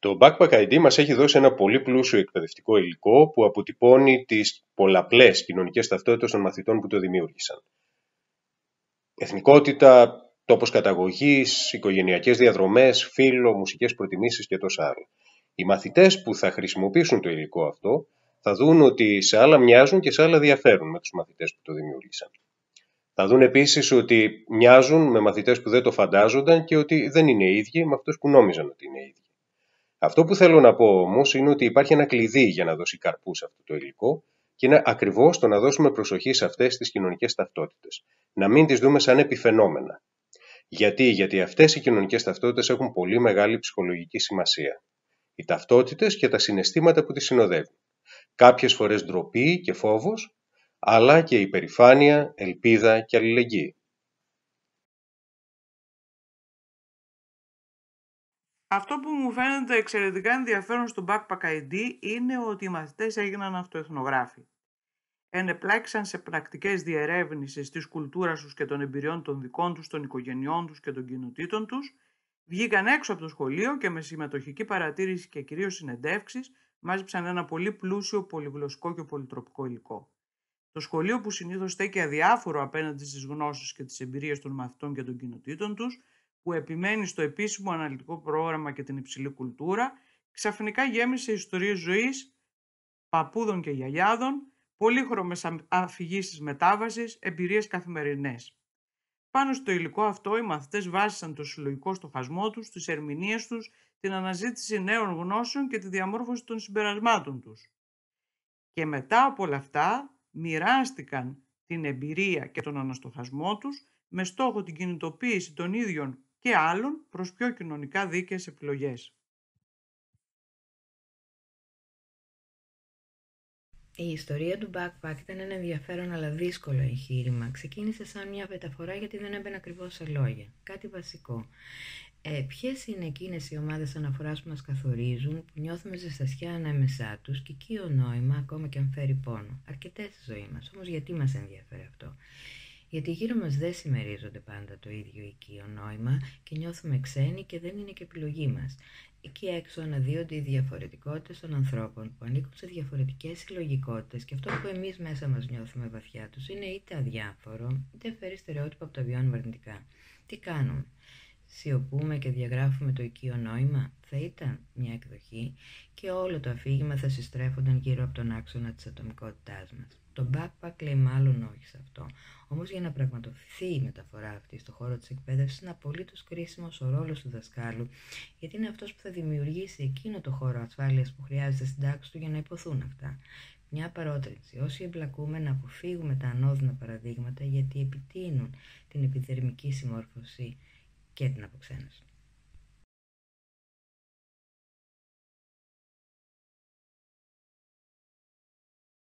Το Backpack ID μας έχει δώσει ένα πολύ πλούσιο εκπαιδευτικό υλικό που αποτυπώνει τις πολλαπλές κοινωνικές ταυτότητες των μαθητών που το δημιούργησαν. Εθνικότητα, τόπος καταγωγής, οικογενειακές διαδρομές, φύλο, μουσικές προτιμήσεις και τόσα άλλα. Οι μαθητές που θα χρησιμοποιήσουν το υλικό αυτό θα δουν ότι σε άλλα μοιάζουν και σε άλλα διαφέρουν με τους μαθητές που το δημιούργησαν. Θα δουν επίσης ότι μοιάζουν με μαθητές που δεν το φαντάζονταν και ότι δεν είναι ίδιοι με αυτούς που νόμιζαν ότι είναι ίδιοι. Αυτό που θέλω να πω όμως είναι ότι υπάρχει ένα κλειδί για να δώσει καρπούς αυτό το υλικό και είναι ακριβώς το να δώσουμε προσοχή σε αυτές τις κοινωνικές ταυτότητες. Να μην τις δούμε σαν επιφαινόμενα. Γιατί αυτές οι κοινωνικές ταυτότητες έχουν πολύ μεγάλη ψυχολογική σημασία. Οι ταυτότητες και τα συναισθήματα που τις συνοδεύουν. Κάποιες φορές ντροπή και φόβος, αλλά και υπερηφάνεια, ελπίδα και αλληλεγγύη. Αυτό που μου φαίνεται εξαιρετικά ενδιαφέρον στο Backpack ID είναι ότι οι μαθητές έγιναν αυτοεθνογράφοι. Ενεπλάκησαν σε πρακτικές διερεύνησης της κουλτούρας τους και των εμπειριών των δικών τους, των οικογενειών τους και των κοινοτήτων τους, βγήκαν έξω από το σχολείο και με συμμετοχική παρατήρηση και κυρίως συνεντεύξεις μάζεψαν ένα πολύ πλούσιο, πολυγλωσσικό και πολυτροπικό υλικό. Το σχολείο, που συνήθως στέκει αδιάφορο απέναντι στις γνώσεις και τις εμπειρίες των μαθητών και των κοινοτήτων τους, που επιμένει στο επίσημο αναλυτικό πρόγραμμα και την υψηλή κουλτούρα, ξαφνικά γέμισε ιστορίες ζωής παππούδων και γιαγιάδων, πολύχρωμες αφηγήσεις μετάβασης, εμπειρίες καθημερινές. Πάνω στο υλικό αυτό, οι μαθητές βάσισαν το συλλογικό στοχασμό τους, τις ερμηνείες τους, την αναζήτηση νέων γνώσεων και τη διαμόρφωση των συμπερασμάτων τους. Και μετά από όλα αυτά, μοιράστηκαν την εμπειρία και τον αναστοχασμό τους με στόχο την κινητοποίηση των ίδιων και άλλων προς πιο κοινωνικά δίκαιες επιλογές. Η ιστορία του Backpack ήταν ένα ενδιαφέρον αλλά δύσκολο εγχείρημα. Ξεκίνησε σαν μια μεταφορά γιατί δεν έμπαινε ακριβώς σε λόγια. Κάτι βασικό. Ποιες είναι εκείνες οι ομάδες αναφοράς που μας καθορίζουν, που νιώθουμε ζεστασιά ανάμεσά τους και οικείο νόημα, ακόμα και αν φέρει πόνο. Αρκετές στη ζωή μας. Όμως γιατί μας ενδιαφέρει αυτό? Γιατί γύρω μας δεν συμμερίζονται πάντα το ίδιο οικείο νόημα και νιώθουμε ξένοι και δεν είναι και επιλογή μας. Εκεί έξω αναδύονται οι διαφορετικότητες των ανθρώπων που ανήκουν σε διαφορετικές συλλογικότητες και αυτό που εμείς μέσα μας νιώθουμε βαθιά τους είναι είτε αδιάφορο είτε φέρει στερεότυπα που τα βιώνουμε αρνητικά. Τι κάνουμε? Σιωπούμε και διαγράφουμε το οικείο νόημα? Θα ήταν μια εκδοχή και όλο το αφήγημα θα συστρέφονταν γύρω από τον άξονα της ατομικότητάς μας. Το Backpack λέει μάλλον όχι σε αυτό. Όμως για να πραγματοποιηθεί η μεταφορά αυτή στον χώρο της εκπαίδευσης είναι απολύτως κρίσιμος ο ρόλος του δασκάλου, γιατί είναι αυτός που θα δημιουργήσει εκείνο το χώρο ασφάλειας που χρειάζεται στην τάξη του για να υποθούν αυτά. Μια παρότριση: όσοι εμπλακούμε να αποφύγουμε τα ανώδυνα παραδείγματα, γιατί επιτείνουν την επιδερμική συμμόρφωση και την αποξένωση.